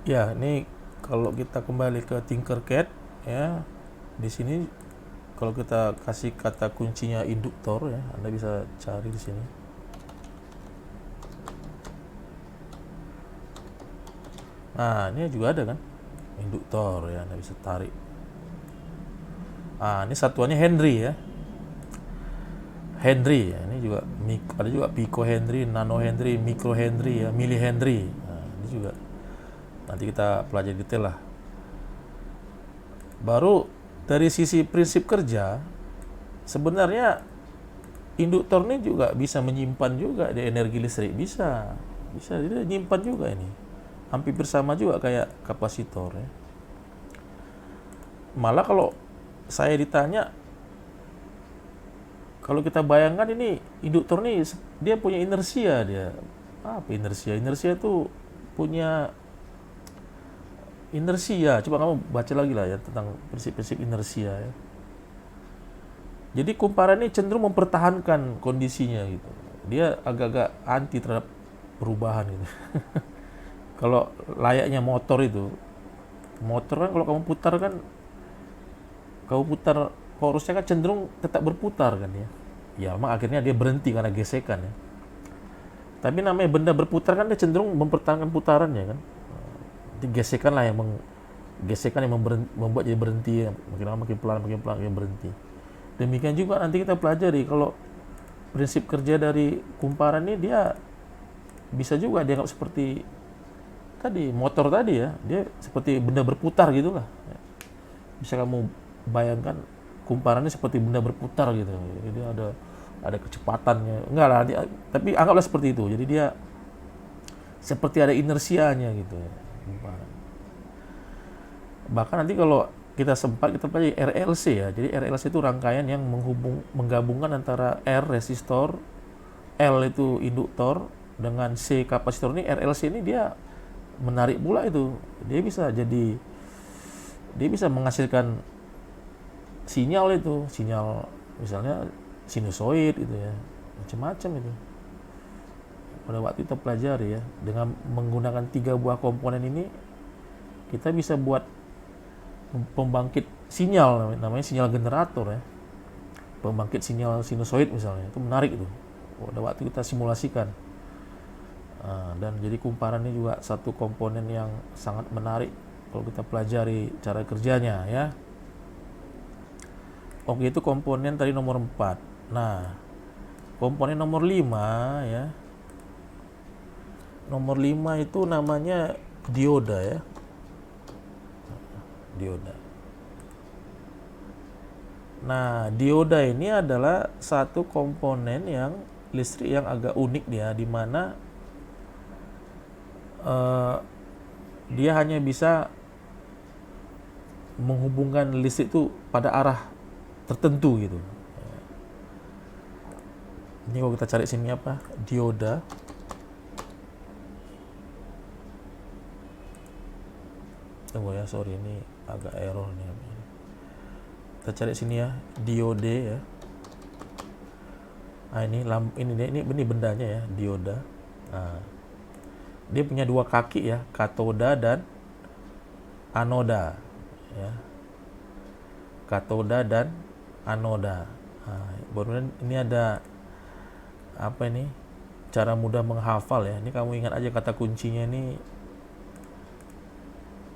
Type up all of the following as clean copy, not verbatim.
Ya, ini kalau kita kembali ke Tinkercad ya, di sini kalau kita kasih kata kuncinya induktor ya, Anda bisa cari di sini. Nah, ini juga ada kan induktor ya, Anda bisa tarik. Ah, ini satuannya Henry ya. Henry ya, ini juga ada juga pico Henry, nano Henry, micro Henry ya, milli Henry. Nah, ini juga nanti kita pelajari detail lah. Baru dari sisi prinsip kerja, sebenarnya induktor ini juga bisa menyimpan juga di energi listrik, bisa dia menyimpan juga ini, hampir bersama juga kayak kapasitor ya. Malah kalau saya ditanya, kalau kita bayangkan ini induktor ini dia punya inersia, dia apa inersia, inersia itu punya inersia. Coba kamu baca lagi lah ya tentang prinsip-prinsip inersia ya. Jadi kumparan ini cenderung mempertahankan kondisinya gitu. Dia agak-agak anti terhadap perubahan gitu. Kalau layaknya motor itu, motor kan kalau kamu putar porusnya kan cenderung tetap berputar kan ya. Ya, memang akhirnya dia berhenti karena gesekan ya. Tapi namanya benda berputar kan dia cenderung mempertahankan putarannya kan. Jadi gesekan lah yang membuat dia berhenti ya. Makin lama makin pelan makin berhenti. Demikian juga nanti kita pelajari kalau prinsip kerja dari kumparan ini dia bisa juga dianggap seperti tadi motor tadi ya, dia seperti benda berputar gitulah. Bisa kamu bayangkan kumparannya seperti benda berputar gitu. Jadi ada kecepatannya. Enggak lah, tapi anggaplah seperti itu. Jadi dia seperti ada inersianya gitu ya, kumparan. Bahkan nanti kalau kita sempat kita pelajari RLC ya. Jadi RLC itu rangkaian yang menggabungkan antara R resistor, L itu induktor dengan C kapasitor. Ini RLC ini dia menarik pula itu. Dia bisa menghasilkan sinyal itu, sinyal misalnya sinusoid gitu ya. Macam-macam itu. Pada waktu kita pelajari ya, dengan menggunakan 3 buah komponen ini kita bisa buat pembangkit sinyal, namanya sinyal generator ya, pembangkit sinyal sinusoid misalnya, itu menarik itu pada waktu kita simulasikan. Dan jadi kumparan ini juga satu komponen yang sangat menarik kalau kita pelajari cara kerjanya ya. Oke, itu komponen tadi nomor 4. Nah, komponen nomor 5 ya, nomor 5 itu namanya dioda ya, dioda. Nah, dioda ini adalah satu komponen yang listrik yang agak unik dia, di mana dia hanya bisa menghubungkan listrik itu pada arah tertentu gitu. Ini kalau kita cari sini apa? Dioda. Tunggu ya, sorry ini agak error nih. Kita cari sini ya, diode ya. Nah, ini bendanya ya, dioda. Nah, dia punya 2 kaki ya, katoda dan anoda ya. Katoda dan anoda. Nah, baru ini ada apa ini? Cara mudah menghafal ya. Ini kamu ingat aja kata kuncinya ini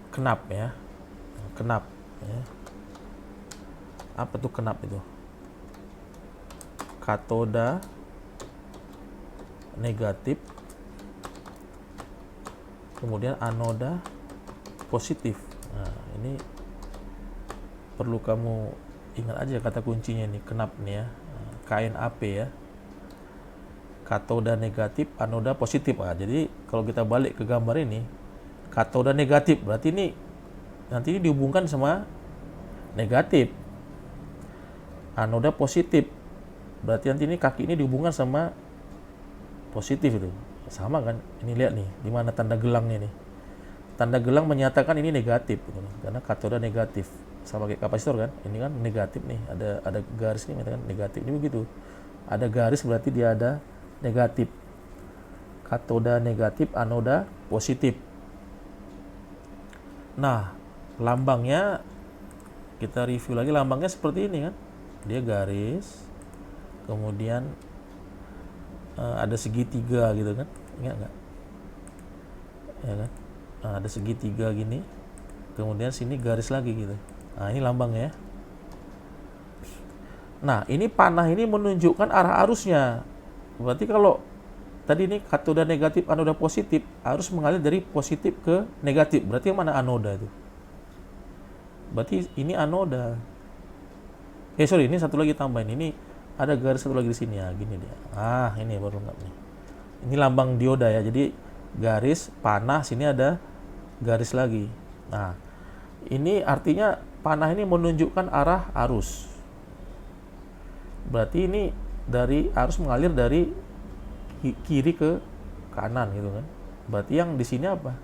kenap ya. Kenap ya. Apa tuh kenap itu? Katoda negatif, kemudian anoda positif. Nah, ini perlu kamu ingat aja kata kuncinya nih, kenap nih ya. KNAP ya. Katoda negatif, anoda positif. Nah, jadi kalau kita balik ke gambar ini, katoda negatif berarti nanti ini dihubungkan sama negatif. Anoda positif berarti nanti ini kaki ini dihubungkan sama positif itu. Sama kan? Ini lihat nih, di mana tanda gelangnya nih. Tanda gelang menyatakan ini negatif gitu, karena katoda negatif. Sama kayak kapasitor kan? Ini kan negatif nih, ada garis nih menyatakan negatif. Ini begitu. Ada garis berarti dia ada negatif. Katoda negatif, anoda positif. Nah, lambangnya kita review lagi, lambangnya seperti ini kan. Dia garis, kemudian ada segitiga gitu kan. Ingat nggak? Ya kan? Nah, ada segitiga gini. Kemudian sini garis lagi gitu. Nah, ini lambangnya. Nah, ini panah ini menunjukkan arah arusnya. Berarti kalau tadi ini katoda negatif, anoda positif, harus mengalir dari positif ke negatif. Berarti yang mana anoda itu? Berarti ini anoda. Sorry, ini satu lagi tambahin. Ini ada garis satu lagi di sini ya, gini dia. Ini baru lengkap nih. Ini lambang dioda ya. Jadi garis panah, sini ada garis lagi. Nah, ini artinya panah ini menunjukkan arah arus. Berarti ini dari arus mengalir dari kiri ke kanan gitu kan. Berarti yang di sini apa?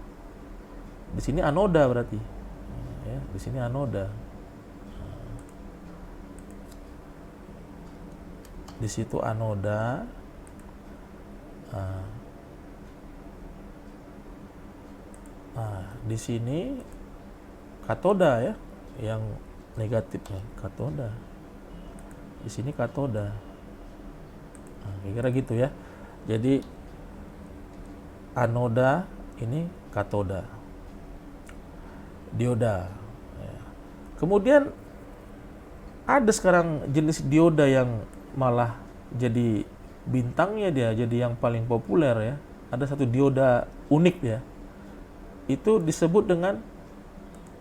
Di sini anoda berarti. Ya, di sini anoda. Di situ anoda. Di sini katoda ya, yang negatifnya katoda. Di sini katoda. Kira-kira gitu ya. Jadi anoda, ini katoda, dioda. Kemudian ada sekarang jenis dioda yang malah jadi bintangnya, dia jadi yang paling populer ya. Ada satu dioda unik ya. Itu disebut dengan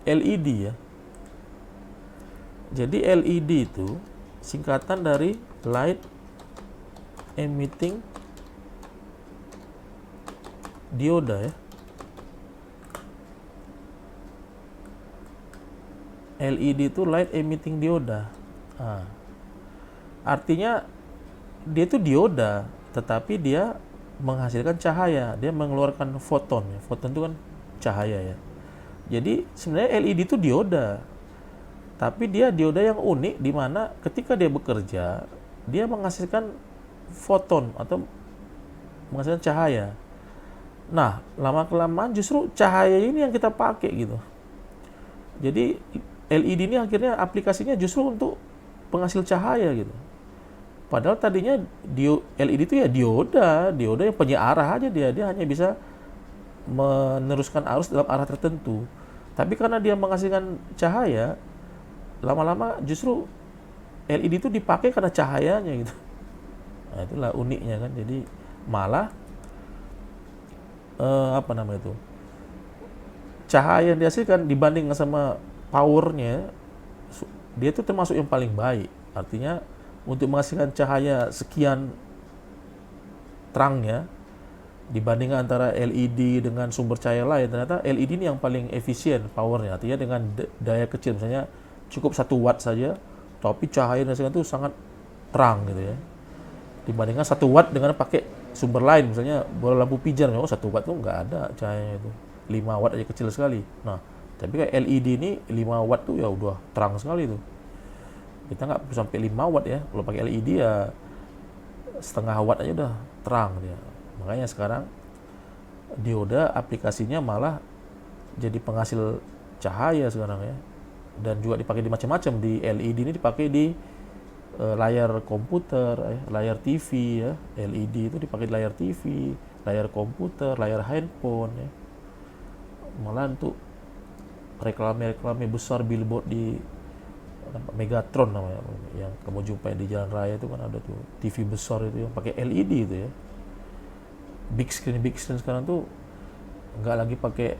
LED ya. Jadi LED itu singkatan dari light emitting dioda ya. LED itu light emitting dioda. Artinya dia itu dioda, tetapi dia menghasilkan cahaya, dia mengeluarkan foton. Foton itu kan cahaya ya. Jadi sebenarnya LED itu dioda, tapi dia dioda yang unik di mana ketika dia bekerja, dia menghasilkan foton atau menghasilkan cahaya. Nah, lama-kelamaan justru cahaya ini yang kita pakai gitu. Jadi LED ini akhirnya aplikasinya justru untuk penghasil cahaya gitu. Padahal tadinya LED itu ya dioda yang penyiarah aja, dia hanya bisa meneruskan arus dalam arah tertentu. Tapi karena dia menghasilkan cahaya, lama-lama justru LED itu dipakai karena cahayanya gitu. Nah, itulah uniknya kan. Jadi malah cahaya yang dihasilkan dibanding sama powernya, dia itu termasuk yang paling baik. Artinya untuk menghasilkan cahaya sekian terangnya dibandingkan antara LED dengan sumber cahaya lain, ternyata LED ini yang paling efisien powernya. Artinya dengan daya kecil, misalnya cukup 1 watt saja, tapi cahaya yang dihasilkan itu sangat terang gitu ya. Dibandingkan 1 watt dengan pakai sumber lain, misalnya bola lampu pijar, 1 watt itu nggak ada cahayanya itu. 5 watt aja kecil sekali. Nah, tapi kayak LED ini 5 watt tuh ya udah terang sekali tuh. Kita nggak perlu sampai 5 watt ya. Kalau pakai LED ya setengah watt aja udah terang dia. Makanya sekarang dioda aplikasinya malah jadi penghasil cahaya sekarang ya. Dan juga dipakai di macam-macam. Di LED ini dipakai di layar komputer, layar TV ya. LED itu dipakai di layar TV, layar komputer, layar handphone ya. Malah untuk reklame besar billboard di Megatron namanya, yang kamu jumpai di jalan raya itu kan ada tuh TV besar itu yang pakai LED itu ya. Big screen sekarang tuh nggak lagi pakai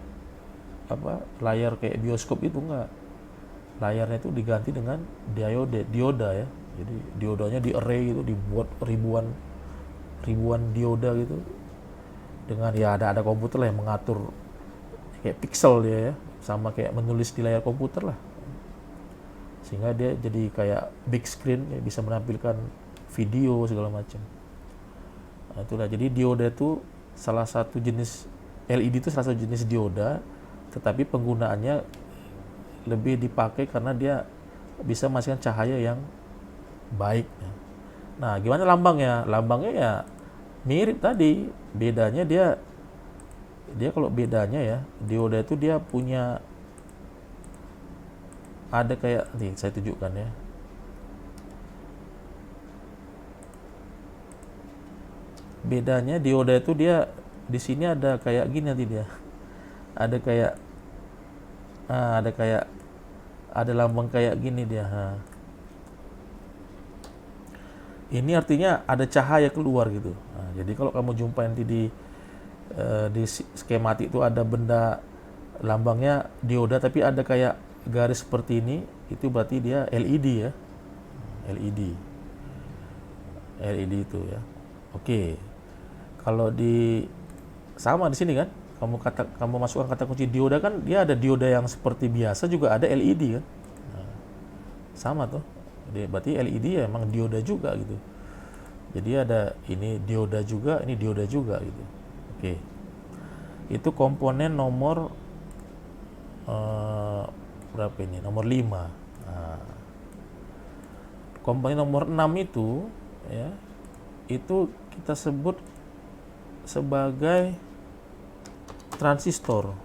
layar kayak bioskop itu, nggak. Layarnya itu diganti dengan dioda ya. Jadi diodanya di array gitu, dibuat ribuan dioda gitu. Dengan ya ada komputer lah yang mengatur kayak pixel dia ya, sama kayak menulis di layar komputer lah. Sehingga dia jadi kayak big screen ya, bisa menampilkan video segala macam. Nah, itulah, jadi dioda itu salah satu jenis LED itu salah satu jenis dioda, tetapi penggunaannya lebih dipakai karena dia bisa menghasilkan cahaya yang baik. Nah, gimana lambangnya? Lambangnya ya mirip tadi, bedanya dia kalau bedanya ya, dioda itu dia punya ada kayak, nih saya tunjukkan ya. Bedanya dioda itu dia di sini ada kayak gini nanti dia. Ada kayak ada kayak ada lambang kayak gini dia. Ini artinya ada cahaya keluar gitu. Nah, jadi kalau kamu jumpa nanti di skematik itu ada benda lambangnya dioda tapi ada kayak garis seperti ini, itu berarti dia LED ya. LED. LED itu ya. Oke. Kalau sama di sini kan, kamu masukkan kata kunci dioda kan, dia ada dioda yang seperti biasa juga ada LED kan. Nah, sama tuh. Berarti LED ya emang dioda juga gitu. Jadi ada ini dioda juga, ini dioda juga gitu. Oke. Itu komponen nomor berapa ini? Nomor 5. Nah, komponen nomor 6 itu ya, itu kita sebut sebagai transistor.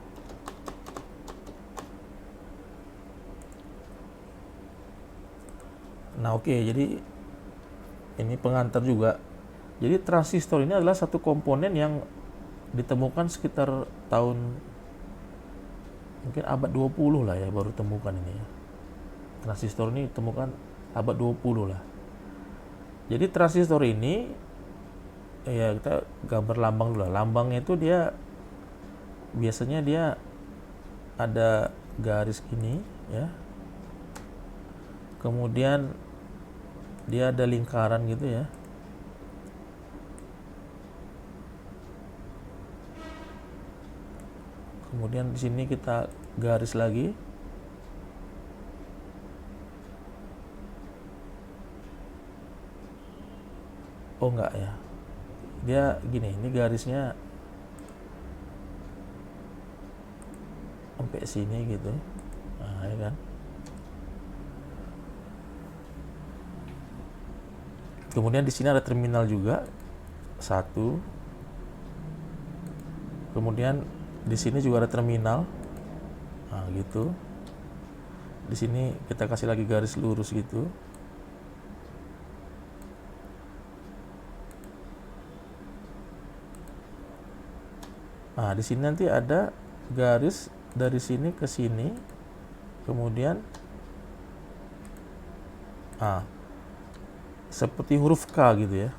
Nah, oke, jadi ini pengantar juga. Jadi transistor ini adalah satu komponen yang ditemukan sekitar tahun mungkin abad 20 lah ya, baru temukan ini ya. Transistor ini ditemukan abad 20 lah. Jadi transistor ini ya, kita gambar lambang dulu lah. Lambangnya itu dia biasanya dia ada garis gini ya. Kemudian dia ada lingkaran gitu ya. Kemudian di sini kita garis lagi. Oh enggak ya. Dia gini, ini garisnya sampai sini gitu. Nah, ya kan. Kemudian di sini ada terminal juga, satu. Kemudian di sini juga ada terminal. Nah, gitu. Di sini kita kasih lagi garis lurus gitu. Nah, di sini nanti ada garis dari sini ke sini. Kemudian seperti huruf K gitu ya.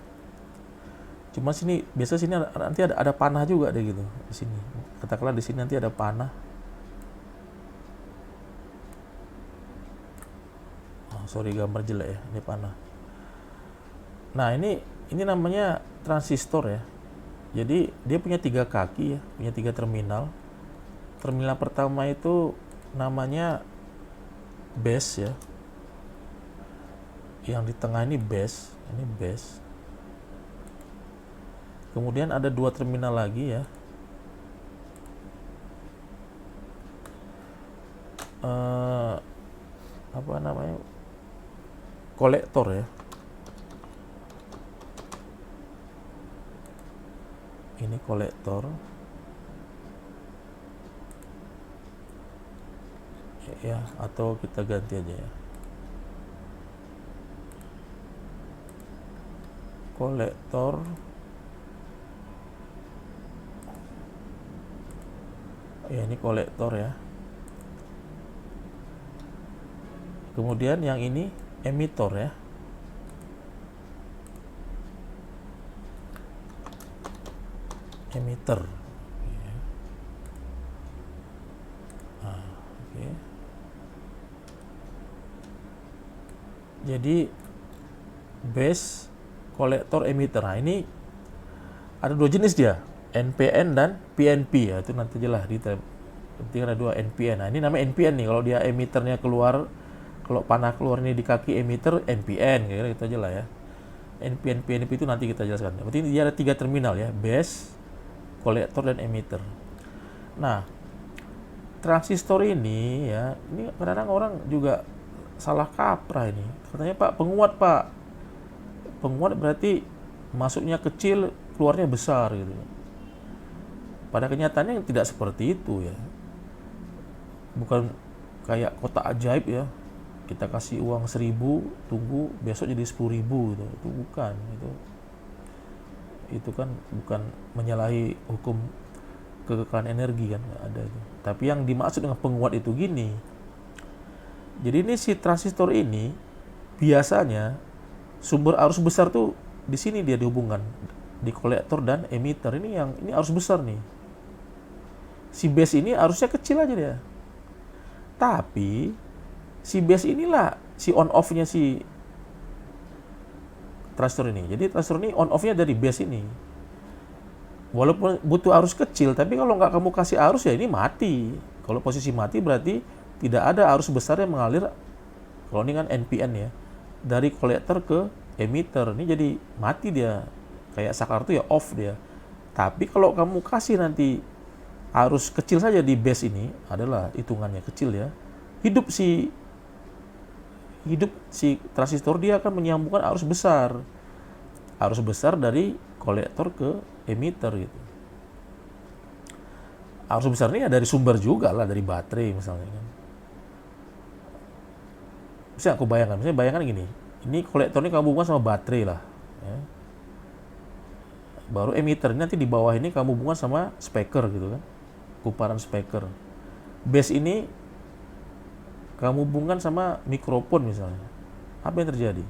Cuma sini biasa sini nanti ada panah juga deh gitu di sini. Katakanlah di sini nanti ada panah. Oh, sorry gambar jelek ya, ini panah. Nah, ini namanya transistor ya. Jadi dia punya 3 kaki ya, punya 3 terminal. Terminal pertama itu namanya base ya. Yang di tengah ini base, ini base. Kemudian ada 2 terminal lagi ya. Apa namanya? Kolektor ya. Ini kolektor. Ya, atau kita ganti aja ya. Kolektor. Ya, ini kolektor ya. Kemudian yang ini emitor ya. Emitter. Oke. Jadi base, kolektor, emitter. Nah, ini ada 2 jenis dia, NPN dan PNP ya. Itu nanti jelas detail. Penting ada 2 NPN. Nah, ini namanya NPN nih. Kalau dia emitternya keluar, kalau panah keluar ini di kaki emitter, NPN kira-kira gitu aja lah ya. NPN, PNP itu nanti kita jelaskan. Berarti dia ada 3 terminal ya, base, kolektor, dan emitter. Nah, transistor ini ya, ini kadang-kadang orang juga salah kaprah ini. Katanya Pak, penguat Pak. Penguat berarti masuknya kecil, keluarnya besar gitu. Pada kenyataannya tidak seperti itu ya. Bukan kayak kotak ajaib ya, kita kasih uang 1.000, tunggu besok jadi 10.000 gitu. Itu bukan, itu kan bukan menyalahi hukum kekekalan energi kan, nggak ada itu. Tapi yang dimaksud dengan penguat itu gini, jadi ini si transistor ini biasanya sumber arus besar tuh di sini dia dihubungkan di kolektor dan emitter. Ini arus besar nih. Si base ini arusnya kecil aja dia. Tapi si base inilah si on off-nya si transistor ini. Jadi transistor ini on off-nya dari base ini. Walaupun butuh arus kecil, tapi kalau nggak kamu kasih arus ya ini mati. Kalau posisi mati berarti tidak ada arus besar yang mengalir, kalau ini kan NPN ya, dari kolektor ke emitter. Ini jadi mati dia, kayak saklar itu ya off dia. Tapi kalau kamu kasih nanti arus kecil saja di base ini, adalah hitungannya kecil ya, hidup si transistor dia akan menyambungkan arus besar dari kolektor ke emitter gitu. Arus besar ini ya dari sumber juga lah, dari baterai misalnya kan. Misalnya aku bayangkan gini, ini kolektor ini kamu hubungkan sama baterai lah ya. Baru emitter ini nanti di bawah ini kamu hubungkan sama speaker gitu kan, kumparan speaker. Base ini kamu hubungkan sama mikrofon misalnya. Apa yang terjadi?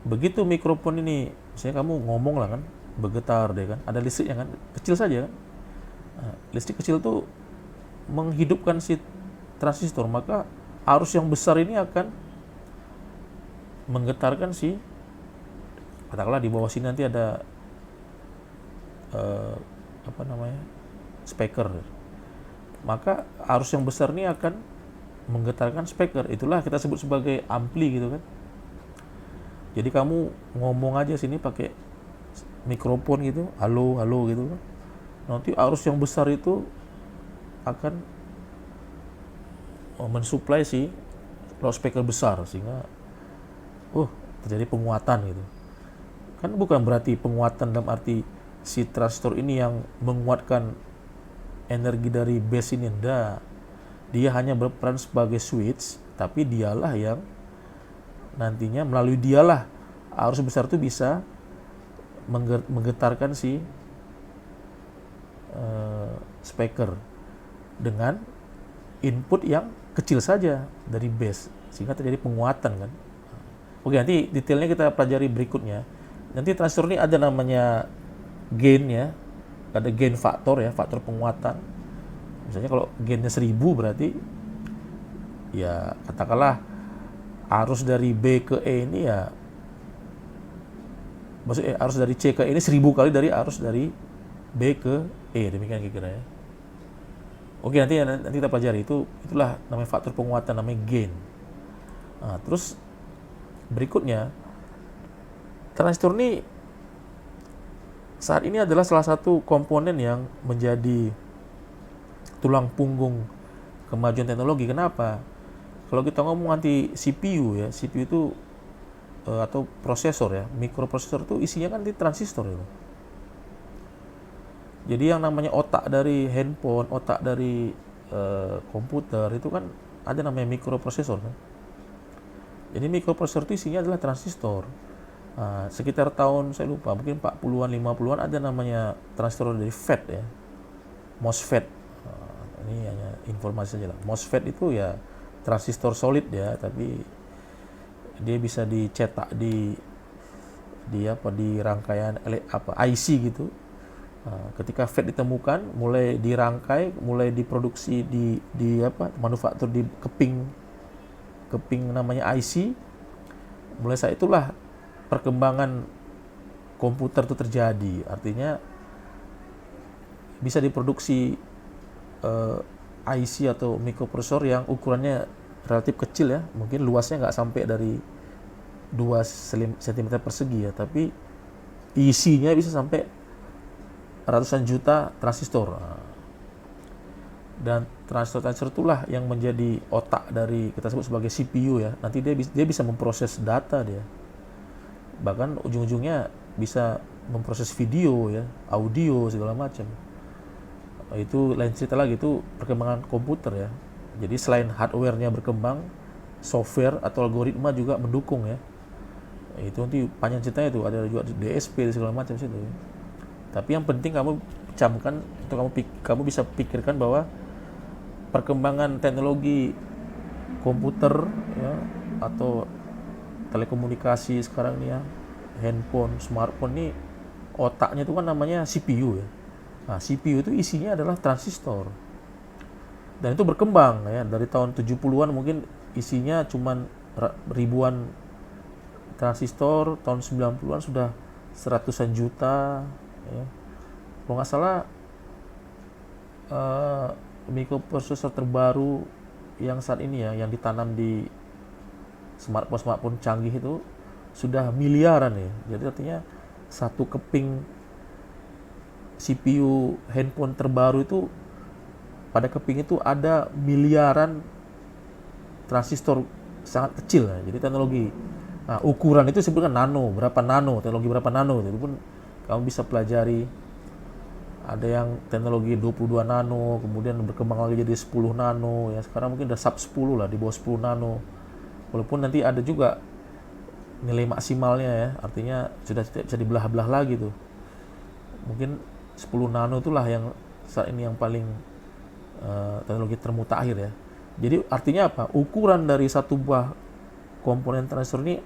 Begitu mikrofon ini, misalnya kamu ngomong lah kan, bergetar deh kan, ada listriknya kan, kecil saja kan. Nah, listrik kecil tuh menghidupkan si transistor, maka arus yang besar ini akan menggetarkan si, katakanlah di bawah sini nanti ada speaker. Maka arus yang besar ini akan menggetarkan speaker. Itulah kita sebut sebagai ampli gitu kan. Jadi kamu ngomong aja sini pakai mikrofon gitu, halo gitu kan. Nanti arus yang besar itu akan mensuplai si loudspeaker besar, sehingga terjadi penguatan gitu. Kan bukan berarti penguatan dalam arti si transistor ini yang menguatkan energi dari base ini, enggak. Dia hanya berperan sebagai switch, tapi dialah yang nantinya melalui dialah arus besar itu bisa menggetarkan si speaker dengan input yang kecil saja dari base, sehingga terjadi penguatan kan. Oke, nanti detailnya kita pelajari berikutnya. Nanti transistor ini ada namanya gain ya, ada gain faktor ya, faktor penguatan. Misalnya kalau gainnya 1.000 berarti ya katakanlah arus dari B ke E ini ya, maksudnya arus dari C ke E ini 1.000 kali dari arus dari B ke E, demikian kira-kira ya. Oke, nanti kita pelajari itulah namanya faktor penguatan, namanya gain. Nah, terus berikutnya, transistor ini saat ini adalah salah satu komponen yang menjadi tulang punggung kemajuan teknologi. Kenapa? Kalau kita ngomong nanti CPU ya, CPU itu atau prosesor ya, mikroprosesor itu isinya kan di transistor itu. Jadi yang namanya otak dari handphone, otak dari komputer itu kan ada namanya mikroprosesor kan. Jadi mikroprosesor itu isinya adalah transistor. Nah, sekitar tahun saya lupa, mungkin 40-an, 50-an ada namanya transistor dari FET ya, MOSFET. Nah, ini hanya informasi saja lah. MOSFET itu ya transistor solid ya, tapi dia bisa dicetak di rangkaian IC gitu. Nah, ketika FET ditemukan, mulai dirangkai, mulai diproduksi di manufaktur di keping namanya IC. Mulai saat itulah perkembangan komputer itu terjadi. Artinya bisa diproduksi IC atau mikroprosesor yang ukurannya relatif kecil ya, mungkin luasnya nggak sampai dari 2 cm persegi ya, tapi isinya bisa sampai ratusan juta transistor. Dan transistor itulah yang menjadi otak dari, kita sebut sebagai CPU ya. Nanti dia bisa memproses data dia. Bahkan ujung-ujungnya bisa memproses video ya, audio segala macam. Itu lain cerita lagi, itu perkembangan komputer ya. Jadi selain hardware-nya berkembang, software atau algoritma juga mendukung ya. Itu nanti panjang ceritanya itu, ada juga DSP segala macam situ. Tapi yang penting kamu camkan untuk kamu bisa pikirkan bahwa perkembangan teknologi komputer ya atau telekomunikasi sekarang nih ya, handphone, smartphone nih otaknya itu kan namanya CPU ya. Nah, CPU itu isinya adalah transistor. Dan itu berkembang ya, dari tahun 70-an mungkin isinya cuman ribuan transistor, tahun 90-an sudah seratusan juta ya. Kalau nggak salah mikroprosesor terbaru yang saat ini ya, yang ditanam di smartphone canggih itu sudah miliaran ya. Jadi artinya satu keping CPU handphone terbaru itu, pada keping itu ada miliaran transistor sangat kecil ya. Jadi teknologi, nah ukuran itu sebutkan nano, berapa nano, teknologi berapa nano, itu pun kamu bisa pelajari. Ada yang teknologi 22 nano, kemudian berkembang lagi jadi 10 nano ya. Sekarang mungkin udah sub 10 lah, di bawah 10 nano. Walaupun nanti ada juga nilai maksimalnya ya, artinya sudah tidak bisa dibelah-belah lagi tuh. Mungkin 10 nano itulah yang saat ini yang paling teknologi termutakhir ya. Jadi artinya apa? Ukuran dari satu buah komponen transistor ini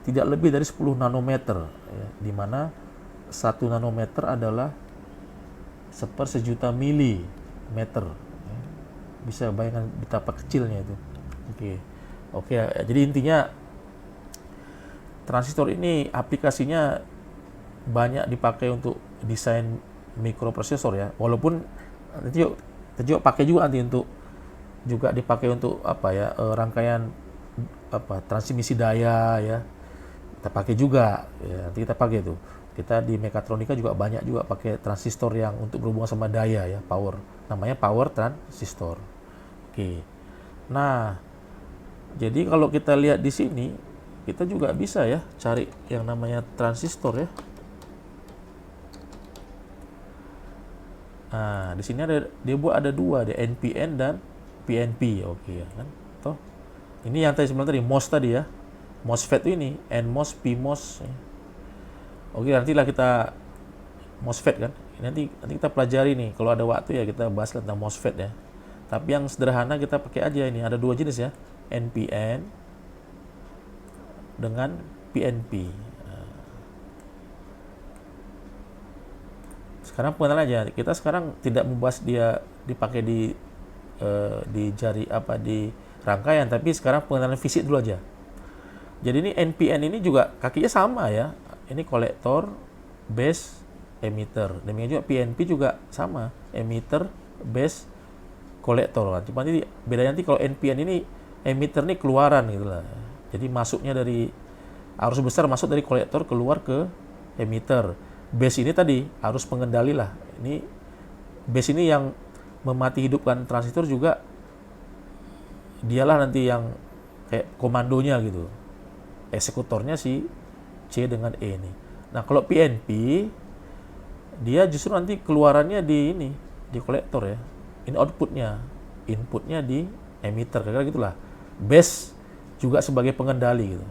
tidak lebih dari 10 nanometer ya, di mana 1 nanometer adalah sejuta milimeter ya. Bisa bayangkan betapa kecilnya itu. Oke, jadi intinya transistor ini aplikasinya banyak dipakai untuk desain mikroprosesor ya. Walaupun nanti juga pakai juga nanti untuk juga dipakai untuk apa ya, rangkaian apa transmisi daya ya. Kita pakai juga ya, nanti kita pakai itu. Kita di mekatronika juga banyak juga pakai transistor yang untuk berhubungan sama daya ya, power. Namanya power transistor. Oke. Nah, jadi kalau kita lihat di sini, kita juga bisa ya cari yang namanya transistor ya. Nah, di sini dia buat ada dua, ada NPN dan PNP. Oke ya kan. Toh. Ini yang tadi sebenarnya tadi MOS tadi ya. MOSFET ini NMOS, PMOS ya. Oke, nantilah kita MOSFET kan. Nanti kita pelajari nih, kalau ada waktu ya kita bahas tentang MOSFET ya. Tapi yang sederhana kita pakai aja ini, ada dua jenis ya, NPN dengan PNP. Sekarang pengenalan aja. Kita sekarang tidak membahas dia dipakai di jari apa di rangkaian, tapi sekarang pengenalan fisik dulu aja. Jadi ini NPN ini juga kakinya sama ya. Ini kolektor, base, emitter. Demikian juga PNP juga sama, emitter, base, kolektor. Cuma nanti bedanya nanti kalau NPN ini emitter ini keluaran gitu lah. Jadi masuknya dari arus besar masuk dari kolektor keluar ke emitter. Base ini tadi arus pengendali lah. Ini base ini yang memati hidupkan transistor juga, dialah nanti yang kayak komandonya gitu. Eksekutornya si C dengan E ini. Nah, kalau PNP dia justru nanti keluarannya di ini, di kolektor ya. Ini outputnya, inputnya di emitter, kira-kira gitulah. Base juga sebagai pengendali gitu.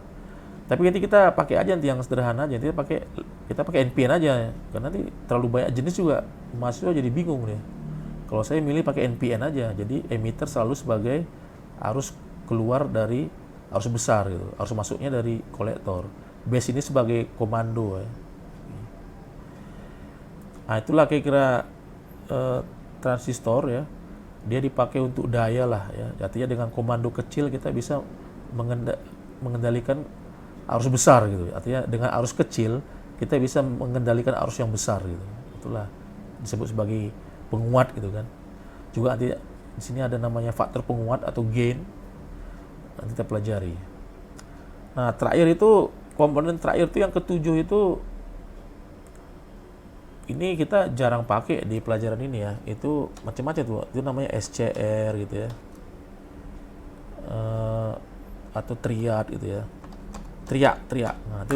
Tapi nanti kita pakai aja nanti yang sederhana aja, kita pakai NPN aja, karena nanti terlalu banyak jenis juga mahasiswa jadi bingung deh. Kalau saya milih pakai NPN aja, jadi emitter selalu sebagai arus keluar dari arus besar gitu, arus masuknya dari kolektor. Base ini sebagai komando ya. Nah, itulah kira-kira transistor ya. Dia dipakai untuk daya lah ya. Artinya dengan komando kecil kita bisa mengendalikan arus besar gitu. Artinya dengan arus kecil kita bisa mengendalikan arus yang besar gitu. Itulah disebut sebagai penguat gitu kan. Juga nanti di sini ada namanya faktor penguat atau gain. Nanti kita pelajari. Nah, terakhir itu komponen terakhir itu yang ketujuh itu ini kita jarang pakai di pelajaran ini ya. Itu macam-macam tuh. Itu namanya SCR gitu ya. Atau triad gitu ya. Triak. Nah,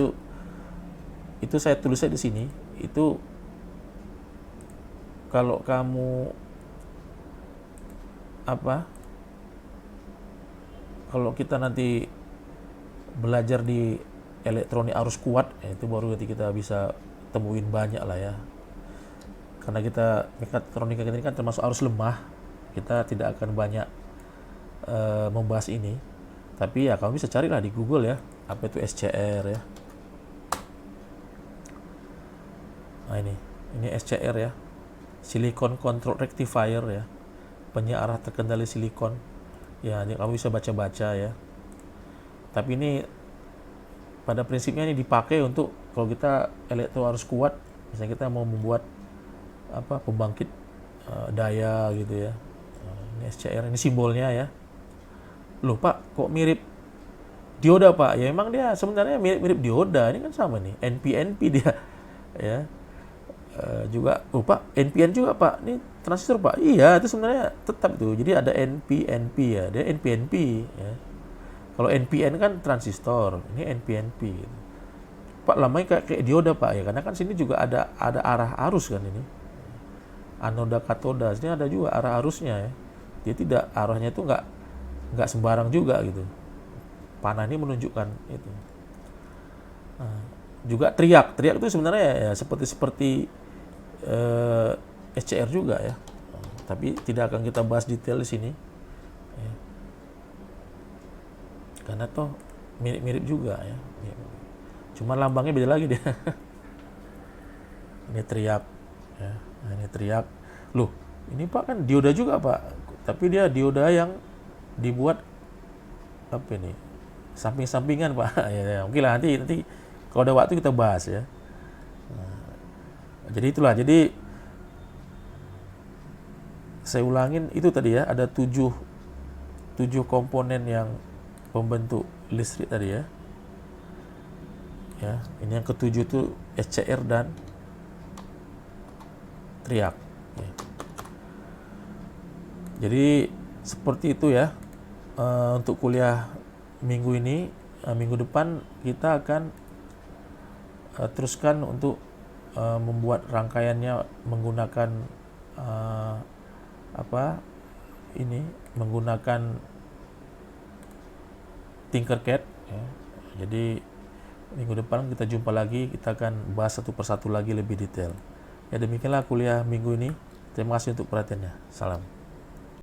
itu saya tulisnya di sini. Itu kalau kamu kalau kita nanti belajar di elektronik arus kuat, itu baru nanti kita bisa temuin banyak lah ya. Karena mekatronika kita ini kan termasuk arus lemah, kita tidak akan banyak membahas ini. Tapi ya kamu bisa carilah di Google ya, apa itu SCR ya. Nah ini SCR ya, Silicon Control Rectifier ya, penyearah terkendali silikon. Ya, ini kamu bisa baca-baca ya. Tapi ini pada prinsipnya ini dipakai untuk kalau kita elektro arus kuat, misalnya kita mau membuat pembangkit daya gitu ya. Ini SCR, ini simbolnya ya. Loh Pak, kok mirip dioda Pak? Ya memang dia sebenarnya mirip dioda, ini kan sama nih, NPNP dia ya. Juga Pak, NPN juga Pak, ini transistor Pak. Iya, itu sebenarnya tetap itu. Jadi ada NPNP ya, dia NPNP ya. Kalau NPN kan transistor, ini NPNP gitu. Pak, lamanya kayak dioda Pak ya, karena kan sini juga ada arah arus kan ini. Anoda katoda, sini ada juga arah arusnya ya. Dia tidak, arahnya itu nggak sembarang juga gitu. Panah ini menunjukkan itu. Nah, juga teriak itu sebenarnya ya seperti SCR juga ya. Tapi tidak akan kita bahas detail di sini. Ya. Karena toh mirip-mirip juga ya. Cuma lambangnya beda lagi dia. Ini teriak ya. Nah, ini teriak. Loh, ini Pak kan dioda juga Pak. Tapi dia dioda yang dibuat apa ini? Samping-sampingan Pak. Ya, oke lah nanti kalau ada waktu kita bahas ya. Nah, jadi itulah. Jadi saya ulangin itu tadi ya, ada 7 komponen yang pembentuk listrik tadi ya. Ya, ini yang ketujuh itu SCR dan teriak. Ya. Jadi seperti itu ya. Untuk kuliah minggu ini, minggu depan kita akan teruskan untuk membuat rangkaiannya menggunakan menggunakan Tinkercad ya. Jadi minggu depan kita jumpa lagi, kita akan bahas satu persatu lagi lebih detail. Ya demikianlah kuliah minggu ini. Terima kasih untuk perhatiannya. Salam.